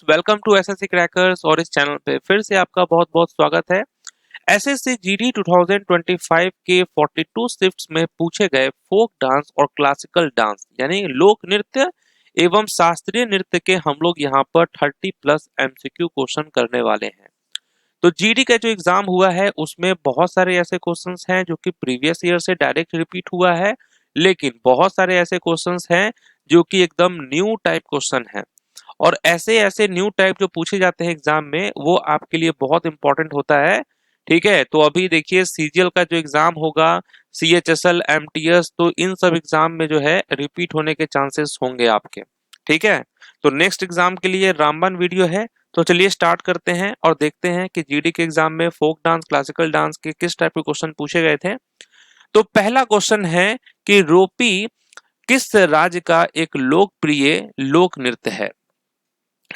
Welcome to SSC crackers. और इस channel पे फिर से आपका बहुत बहुत स्वागत है। एसएससी जीडी 2025 के 42 शिफ्ट्स में पूछे गए फोक डांस और क्लासिकल डांस यानी लोक नृत्य एवं शास्त्रीय नृत्य के हम लोग यहाँ पर 30 प्लस एमसीक्यू क्वेश्चन करने वाले हैं। तो जीडी का जो एग्जाम हुआ है उसमें बहुत सारे ऐसे क्वेश्चंस हैं जो कि प्रीवियस ईयर से डायरेक्ट रिपीट हुआ है, लेकिन बहुत सारे ऐसे क्वेश्चंस हैं जो कि एकदम न्यू टाइप क्वेश्चन है। और ऐसे ऐसे न्यू टाइप जो पूछे जाते हैं एग्जाम में वो आपके लिए बहुत इंपॉर्टेंट होता है। ठीक है, तो अभी देखिए सीजीएल का जो एग्जाम होगा, सीएचएसएल, एमटीएस, तो इन सब एग्जाम में जो है रिपीट होने के चांसेस होंगे आपके। ठीक है, तो नेक्स्ट एग्जाम के लिए रामबाण वीडियो है। तो चलिए स्टार्ट करते हैं और देखते हैं कि जीडी के एग्जाम में फोक डांस क्लासिकल डांस के किस टाइप के क्वेश्चन पूछे गए थे। तो पहला क्वेश्चन है कि रोपी किस राज्य का एक लोकप्रिय लोक नृत्य है।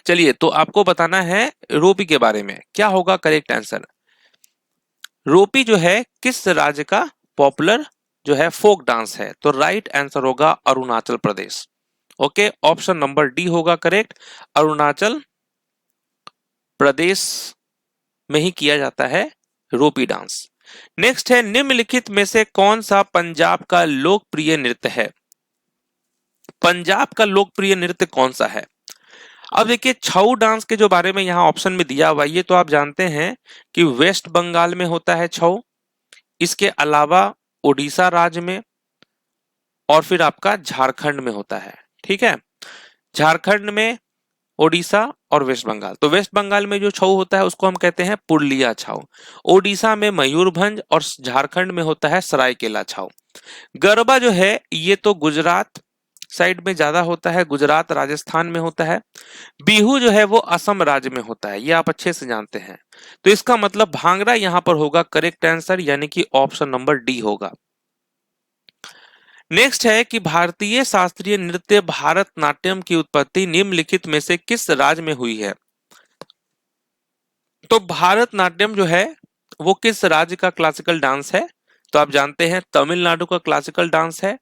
चलिए, तो आपको बताना है रोपी के बारे में। क्या होगा करेक्ट आंसर? रोपी जो है किस राज्य का पॉपुलर जो है फोक डांस है, तो राइट आंसर होगा Arunachal Pradesh. Okay, option number D होगा करेक्ट। अरुणाचल प्रदेश में ही किया जाता है रोपी डांस। नेक्स्ट है निम्नलिखित में से कौन सा पंजाब का लोकप्रिय नृत्य है। पंजाब का लोकप्रिय नृत्य कौन सा है? अब देखिए छऊ डांस के जो बारे में यहाँ ऑप्शन में दिया हुआ, ये तो आप जानते हैं कि वेस्ट बंगाल में होता है छऊ, इसके अलावा उड़ीसा राज्य में और फिर आपका झारखंड में होता है। ठीक है, झारखंड में, ओडिशा और वेस्ट बंगाल। तो वेस्ट बंगाल में जो छऊ होता है उसको हम कहते हैं पुरलिया छऊ, ओडिशा में मयूरभंज और झारखंड में होता है सरायकेला छऊ। गरबा जो है ये तो गुजरात साइड में ज्यादा होता है, गुजरात राजस्थान में होता है। बिहू जो है वो असम राज्य में होता है, ये आप अच्छे से जानते हैं। तो इसका मतलब भांगड़ा यहां पर होगा करेक्ट आंसर, यानी कि ऑप्शन नंबर डी होगा। नेक्स्ट है कि भारतीय शास्त्रीय नृत्य भारतनाट्यम की उत्पत्ति निम्नलिखित में से किस राज्य में हुई है। तो भारतनाट्यम जो है वो किस राज्य का क्लासिकल डांस है? तो आप जानते हैं तमिलनाडु का क्लासिकल डांस है।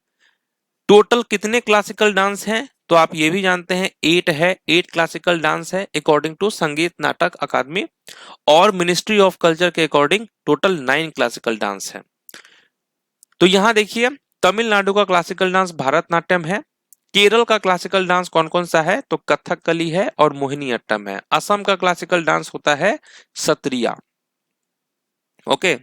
टोटल कितने क्लासिकल डांस हैं? तो आप ये भी जानते हैं 8 है, 8 क्लासिकल डांस है अकॉर्डिंग टू संगीत नाटक अकादमी, और मिनिस्ट्री ऑफ कल्चर के अकॉर्डिंग टोटल 9 क्लासिकल डांस है। तो यहां देखिए तमिलनाडु का क्लासिकल डांस भारतनाट्यम है। केरल का क्लासिकल डांस कौन कौन सा है? तो कथकली है और मोहिनीअट्टम है। असम का क्लासिकल डांस होता है सत्रिया। ओके,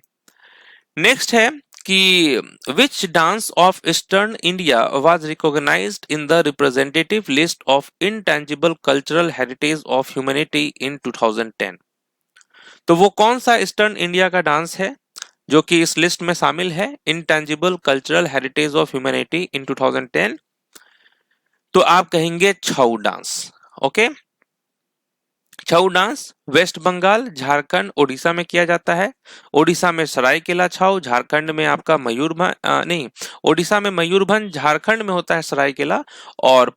नेक्स्ट है कि which dance of eastern India was recognised in the representative list of intangible cultural heritage of humanity in 2010। तो वो कौन सा ईस्टर्न इंडिया का डांस है जो कि इस लिस्ट में शामिल है intangible cultural heritage of humanity in 2010? तो आप कहेंगे छऊ डांस। ओके, छऊ डांस वेस्ट बंगाल, झारखंड, ओडिशा में किया जाता है। ओडिशा में सरायकेला छऊ, झारखंड में आपका नहीं, ओडिशा में मयूरभंज, झारखंड में होता है सरायकेला और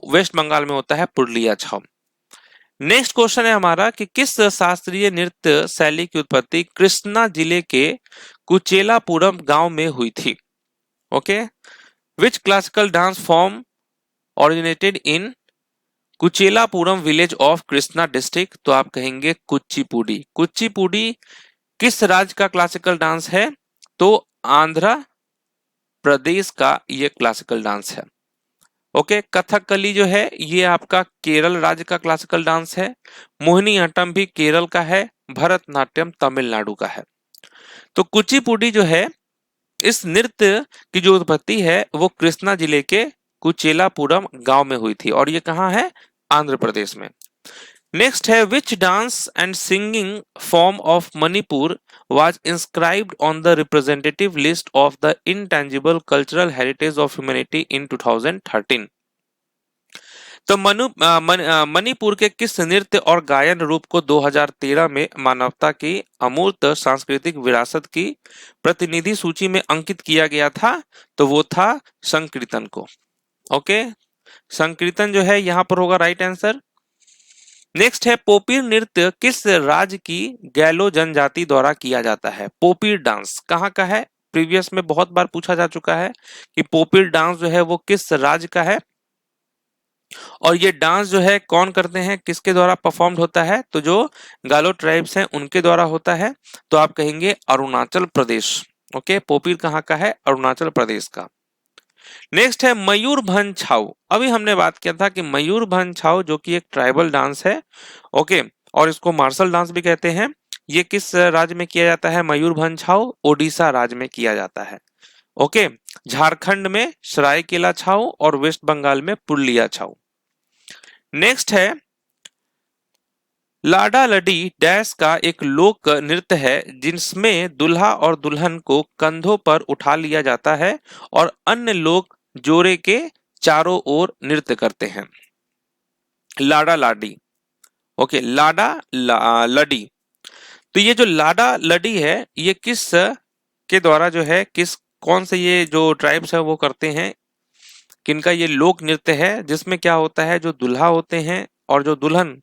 वेस्ट बंगाल में होता है पुरलिया छऊ। नेक्स्ट क्वेश्चन है हमारा कि किस शास्त्रीय नृत्य शैली की उत्पत्ति कृष्णा जिले के कुचेलापुरम गांव में हुई थी। Okay, which classical dance form originated in Kuchelapuram village of Krishna district? तो आप कहेंगे कुचिपुडी। कुचिपुडी किस राज्य का क्लासिकल डांस है? तो आंध्र प्रदेश का ये क्लासिकल डांस है। ओके, कथकली जो है ये आपका केरल राज्य का क्लासिकल डांस है। मोहिनीअट्टम भी केरल का है, भरतनाट्यम तमिलनाडु का है। तो कुचिपुडी जो है इस नृत्य की जो उत्पत्ति है वो कृष्णा जिले के कुचेलापुरम गांव में हुई थी और ये कहाँ है? आंध्र प्रदेश में। नेक्स्ट है which dance and singing form of Manipur was inscribed on the representative list of the intangible cultural heritage of humanity इन 2013? तो मणिपुर के किस नृत्य और गायन रूप को 2013 में मानवता की अमूर्त सांस्कृतिक विरासत की प्रतिनिधि सूची में अंकित किया गया था? तो वो था संकीर्तन को। ओके, संकीर्तन जो है यहां पर होगा राइट आंसर। नेक्स्ट है पोपीर नृत्य किस राज्य की गैलो जनजाति द्वारा किया जाता है? पोपीर डांस कहाँ का है? प्रीवियस में बहुत बार पूछा जा चुका है कि पोपीर डांस जो है वो किस राज्य का है। और ये डांस जो है कौन करते हैं, किसके द्वारा परफॉर्म्ड होता है, तो जो गालो ट्राइब्स हैं उनके द्वारा होता है। तो आप कहेंगे अरुणाचल प्रदेश। ओके, पोपीर कहाँ का है, अरुणाचल प्रदेश का। नेक्स्ट है मयूरभंज छाऊ। अभी हमने बात किया था कि मयूरभंज छाऊ जो कि एक ट्राइबल डांस है, ओके, और इसको मार्शल डांस भी कहते हैं। ये किस राज्य में किया जाता है, मयूरभंज छाऊ ओडिशा राज्य में किया जाता है। ओके, झारखंड में सरायकेला छाऊ और वेस्ट बंगाल में पुरुलिया छाऊ। नेक्स्ट है लाडा लडी डैश का एक लोक नृत्य है जिसमें दूल्हा और दुल्हन को कंधों पर उठा लिया जाता है और अन्य लोग जोड़े के चारों ओर नृत्य करते हैं। लाडा लाडी। ओके, लडी। तो ये जो लाडा लडी है ये किस के द्वारा जो है, किस कौन से ये जो ट्राइब्स है वो करते हैं, किनका ये लोक नृत्य है जिसमें क्या होता है, जो दूल्हा होते हैं और जो दुल्हन,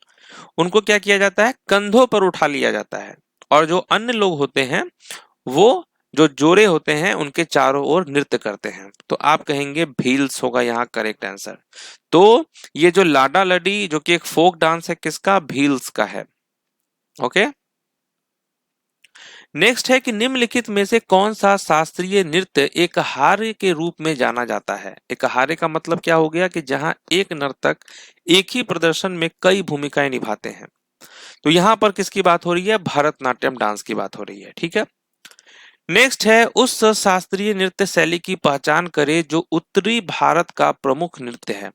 उनको क्या किया जाता है, कंधों पर उठा लिया जाता है और जो अन्य लोग होते हैं वो जो जोड़े होते हैं उनके चारों ओर नृत्य करते हैं। तो आप कहेंगे भील्स होगा यहाँ करेक्ट आंसर। तो ये जो लाडा लडी जो कि एक फोक डांस है किसका, भील्स का है। ओके, नेक्स्ट है कि निम्नलिखित में से कौन सा शास्त्रीय नृत्य एक हारे के रूप में जाना जाता है। एक हारे का मतलब क्या हो गया कि जहां एक नर्तक एक ही प्रदर्शन में कई भूमिकाएं निभाते हैं। तो यहां पर किसकी बात हो रही है, भरतनाट्यम डांस की बात हो रही है। ठीक है, नेक्स्ट है उस शास्त्रीय नृत्य शैली की पहचान करें जो उत्तरी भारत का प्रमुख नृत्य है।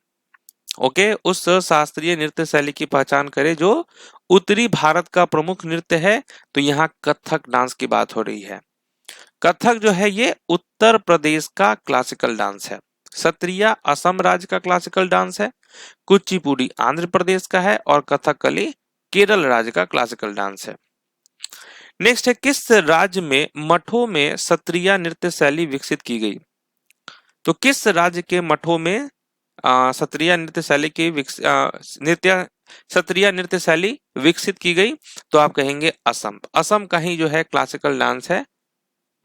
ओके, उस शास्त्रीय नृत्य शैली की पहचान करें जो उत्तरी भारत का प्रमुख नृत्य है। तो यहाँ कथक डांस की बात हो रही है। कथक जो है ये उत्तर प्रदेश का क्लासिकल डांस है। सत्रिया असम राज्य का क्लासिकल डांस है। कुचिपुड़ी आंध्र प्रदेश का है और कथकली केरल राज्य का क्लासिकल डांस है। नेक्स्ट है किस राज्य में मठों में सत्रिया नृत्य शैली विकसित की गई। तो किस राज्य के मठों में सत्रिया नृत्य शैली की सत्रिया नृत्य शैली विकसित की गई। तो आप कहेंगे असम। असम का ही जो है क्लासिकल डांस है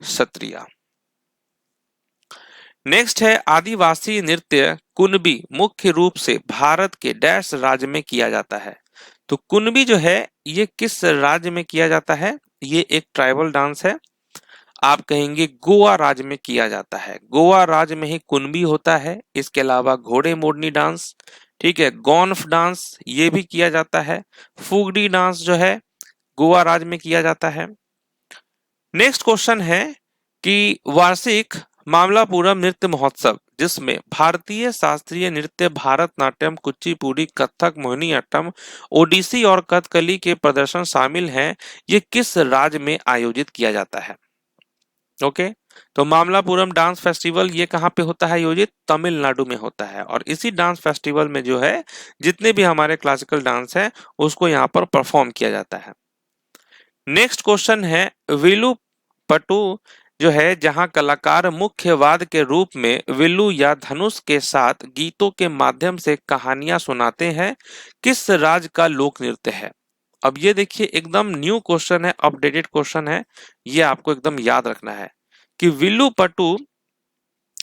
सत्रिया। नेक्स्ट है आदिवासी नृत्य कुनबी मुख्य रूप से भारत के डैश राज्य में किया जाता है। तो कुनबी जो है ये किस राज्य में किया जाता है, ये एक ट्राइबल डांस है। आप कहेंगे गोवा राज्य में किया जाता है। गोवा राज्य में ही कुनबी होता है। इसके अलावा घोड़े मोरनी डांस, ठीक है, गोन्फ डांस ये भी किया जाता है। फुगड़ी डांस जो है गोवा राज्य में किया जाता है। नेक्स्ट क्वेश्चन है कि वार्षिक मामलापुरम नृत्य महोत्सव जिसमें भारतीय शास्त्रीय नृत्य भारतनाट्यम कुचिपुड़ी कथक मोहिनीअट्टम ओडिसी और कथकली के प्रदर्शन शामिल हैं, ये किस राज्य में आयोजित किया जाता है। ओके, तो मामलापुरम डांस फेस्टिवल ये कहाँ पे होता है आयोजित, तमिलनाडु में होता है। और इसी डांस फेस्टिवल में जो है जितने भी हमारे क्लासिकल डांस है उसको यहाँ पर परफॉर्म किया जाता है। नेक्स्ट क्वेश्चन है विलु पटु जो है जहां कलाकार मुख्य वाद के रूप में विल्लू या धनुष के साथ गीतों के माध्यम से कहानियां सुनाते हैं, किस राज्य का लोक नृत्य है। अब ये देखिए एकदम न्यू क्वेश्चन है, अपडेटेड क्वेश्चन है, ये आपको एकदम याद रखना है कि विल्लू पटु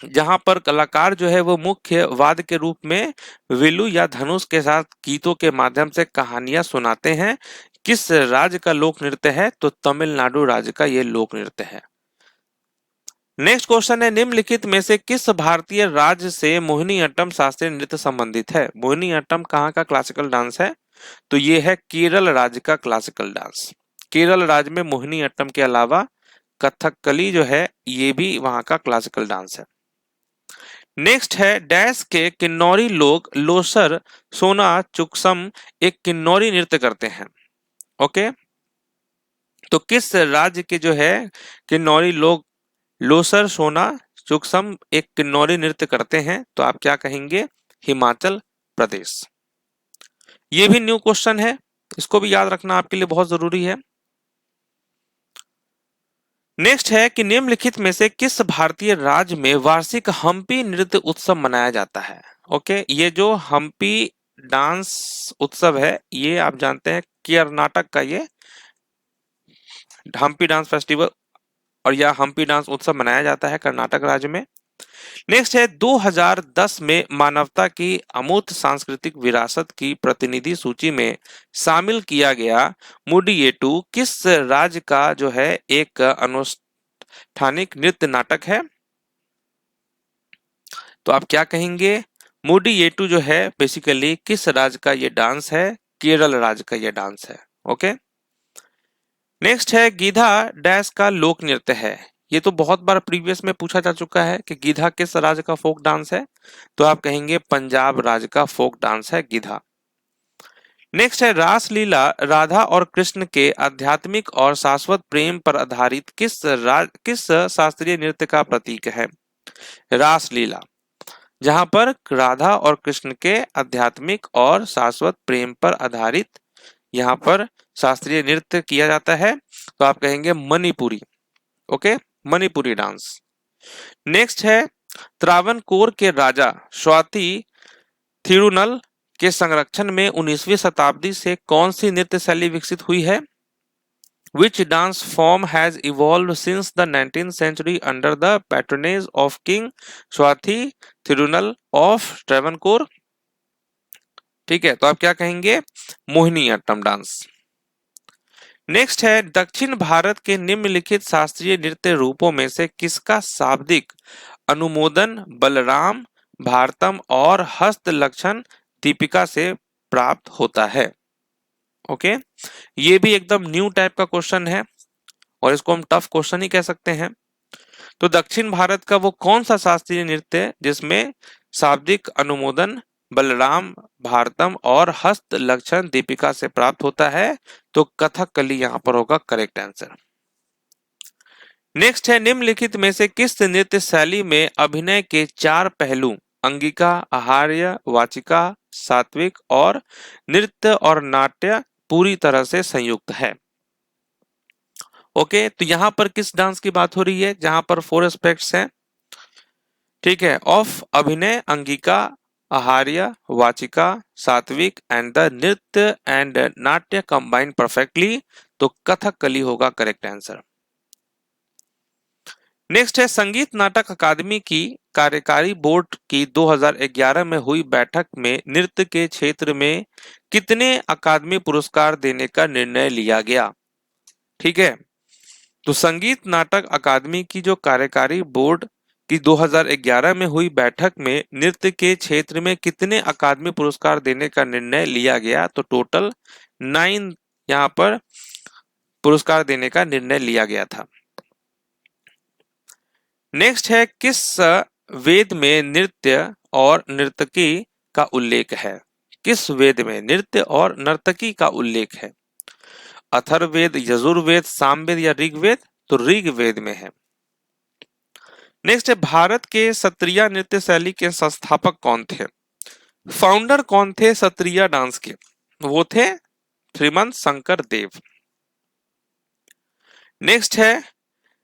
जहां पर कलाकार जो है वो मुख्य वाद के रूप में विल्लू या धनुष के साथ गीतों के माध्यम से कहानियां सुनाते हैं, किस राज्य का लोक नृत्य है, तो तमिलनाडु राज्य का ये लोक नृत्य है। नेक्स्ट क्वेश्चन है निम्नलिखित में से किस भारतीय राज्य से मोहिनीअट्टम शास्त्रीय नृत्य संबंधित है। मोहिनीअट्टम कहाँ का क्लासिकल डांस है, तो ये है केरल राज्य का क्लासिकल डांस। केरल राज्य में मोहिनीअट्टम के अलावा कथकली जो है ये भी वहां का क्लासिकल डांस है। नेक्स्ट है डैश के किन्नौरी लोग लोसर सोना चुकसम एक किन्नौरी नृत्य करते हैं। ओके, तो किस राज्य के जो है किन्नौरी लोग लोसर सोना चुकसम एक किन्नौरी नृत्य करते हैं, तो आप क्या कहेंगे, हिमाचल प्रदेश। ये भी न्यू क्वेश्चन है, इसको भी याद रखना आपके लिए बहुत जरूरी है। नेक्स्ट है कि निम्नलिखित में से किस भारतीय राज्य में वार्षिक हम्पी नृत्य उत्सव मनाया जाता है। ओके, ये जो हम्पी डांस उत्सव है ये आप जानते हैं कर्नाटक का ये हम्पी डांस फेस्टिवल और यह हम्पी डांस उत्सव मनाया जाता है कर्नाटक राज्य में। नेक्स्ट है 2010 में मानवता की अमूर्त सांस्कृतिक विरासत की प्रतिनिधि सूची में शामिल किया गया मुडियेटू किस राज्य का जो है एक अनुष्ठानिक नृत्य नाटक है? तो आप क्या कहेंगे? मुडियेटू जो है बेसिकली किस राज्य का ये डांस है? केरल राज्य का ये डांस है। ओके, नेक्स्ट है गीधा डैश का लोक नृत्य है। ये तो बहुत बार प्रीवियस में पूछा जा चुका है कि गीधा किस राज्य का फोक डांस है, तो आप कहेंगे पंजाब राज्य का फोक डांस है गीधा। नेक्स्ट है रासलीला राधा और कृष्ण के आध्यात्मिक और शाश्वत प्रेम पर आधारित किस शास्त्रीय नृत्य का प्रतीक है? रासलीला, जहां पर राधा और कृष्ण के आध्यात्मिक और शाश्वत प्रेम पर आधारित यहाँ पर शास्त्रीय नृत्य किया जाता है, तो आप कहेंगे Manipuri. Okay, Manipuri dance. Next है त्रावणकोर के राजा स्वाति थिरुनल के संरक्षण में 19वीं शताब्दी से कौन सी नृत्य शैली विकसित हुई है? Which dance form has evolved since the 19th century under the patronage of King Swathi Thirunal of Travancore? ठीक है, तो आप क्या कहेंगे? मोहिनीअट्टम डांस। नेक्स्ट है दक्षिण भारत के निम्नलिखित शास्त्रीय नृत्य रूपों में से किसका शाब्दिक अनुमोदन बलराम, भारतम और हस्त लक्षण दीपिका से प्राप्त होता है? ओके, ये भी एकदम न्यू टाइप का क्वेश्चन है और इसको हम टफ क्वेश्चन ही कह सकते हैं। तो दक्षिण भारत का वो कौन सा शास्त्रीय नृत्य जिसमें शाब्दिक अनुमोदन बलराम, भारतम और हस्त लक्षण दीपिका से प्राप्त होता है? तो कथकली यहां पर होगा करेक्ट आंसर। नेक्स्ट है निम्नलिखित में से किस नृत्य शैली में अभिनय के 4 पहलू अंगिका, आहार्य, वाचिका, सात्विक और नृत्य और नाट्य पूरी तरह से संयुक्त है? ओके, तो यहां पर किस डांस की बात हो रही है जहां पर 4 एस्पेक्ट्स हैं? ठीक है, ऑफ अभिनय, अंगिका, आहार्य, वाचिका, सात्विक एंड द नृत्य एंड नाट्य कंबाइन परफेक्टली, तो कथकली होगा करेक्ट आंसर। नेक्स्ट है संगीत नाटक अकादमी की कार्यकारी बोर्ड की 2011 में हुई बैठक में नृत्य के क्षेत्र में कितने अकादमी पुरस्कार देने का निर्णय लिया गया? ठीक है, तो संगीत नाटक अकादमी की जो कार्यकारी बोर्ड की 2011 में हुई बैठक में नृत्य के क्षेत्र में कितने अकादमी पुरस्कार देने का निर्णय लिया गया? तो टोटल 9 यहाँ पर पुरस्कार देने का निर्णय लिया गया था। नेक्स्ट है किस वेद में नृत्य और नर्तकी का उल्लेख है? किस वेद में नृत्य और नर्तकी का उल्लेख है? अथर्ववेद, यजुर्वेद, सामवेद या ऋग्वेद? तो ऋग्वेद में है। नेक्स्ट है भारत के सत्रिया नृत्य शैली के संस्थापक कौन थे? फाउंडर कौन थे सत्रिया डांस के? वो थे श्रीमंत शंकर देव। नेक्स्ट है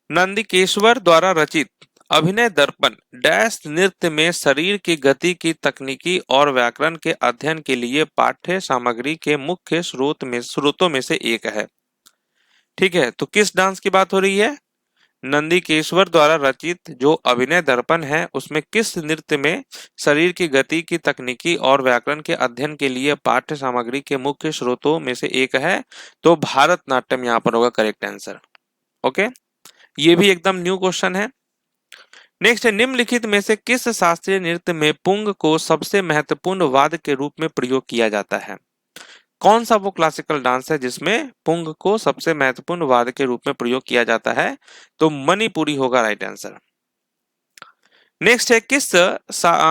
नंदिकेश्वर द्वारा रचित अभिनय दर्पण डैश नृत्य में शरीर की गति की तकनीकी और व्याकरण के अध्ययन के लिए पाठ्य सामग्री के मुख्य स्रोतों में से एक है। ठीक है, तो किस डांस की बात हो रही है? नंदिकेश्वर द्वारा रचित जो अभिनय दर्पण है उसमें किस नृत्य में शरीर की गति की तकनीकी और व्याकरण के अध्ययन के लिए पाठ्य सामग्री के मुख्य स्रोतों में से एक है? तो भारतनाट्यम यहाँ पर होगा करेक्ट आंसर। ओके, ये भी एकदम न्यू क्वेश्चन है। नेक्स्ट है निम्नलिखित में से किस शास्त्रीय नृत्य में पुंग को सबसे महत्वपूर्ण वाद्य के रूप में प्रयोग किया जाता है? कौन सा वो क्लासिकल डांस है जिसमें पुंग को सबसे महत्वपूर्ण वाद्य के रूप में प्रयोग किया जाता है? तो मणिपुरी होगा राइट आंसर। नेक्स्ट है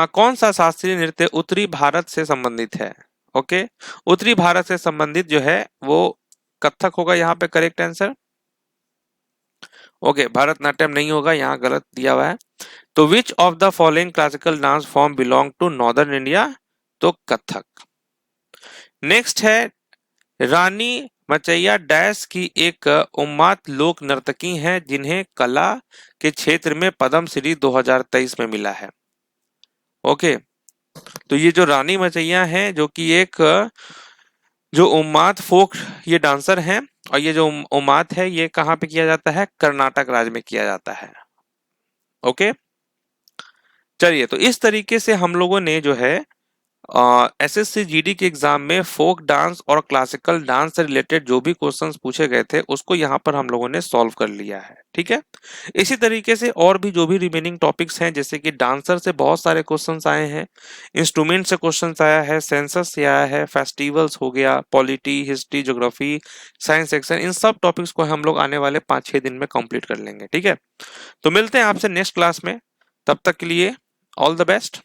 कौन सा शास्त्रीय नृत्य उत्तरी भारत से संबंधित है? ओके, उत्तरी भारत से संबंधित जो है वो कथक होगा यहाँ पे करेक्ट आंसर। ओके, भारतनाट्यम नहीं होगा, यहाँ गलत दिया हुआ है। तो which of the following classical dance form belong to northern India? तो कथक। नेक्स्ट है रानी मचैया डैश की एक उन्माद लोक नर्तकी हैं जिन्हें कला के क्षेत्र में पद्म श्री 2023 में मिला है। ओके, तो ये जो रानी मचैया हैं जो कि एक जो उन्माद फोक ये डांसर हैं और ये जो उन्माद है ये कहाँ पे किया जाता है? कर्नाटक राज्य में किया जाता है। ओके, चलिए, तो इस तरीके से हम लोगों ने जो है एसएससी जीडी के एग्जाम में फोक डांस और क्लासिकल डांस से रिलेटेड जो भी क्वेश्चंस पूछे गए थे उसको यहाँ पर हम लोगों ने सॉल्व कर लिया है। ठीक है, इसी तरीके से और भी जो भी रिमेनिंग टॉपिक्स हैं, जैसे कि डांसर से बहुत सारे क्वेश्चंस आए हैं, इंस्ट्रूमेंट से क्वेश्चंस आया है, सेंसस से आया है, फेस्टिवल्स हो गया, polity, history, geography, science section, इन सब टॉपिक्स को हम लोग आने वाले 5-6 दिन में कंप्लीट कर लेंगे। ठीक है, तो मिलते हैं आपसे नेक्स्ट क्लास में, तब तक के लिए ऑल द बेस्ट।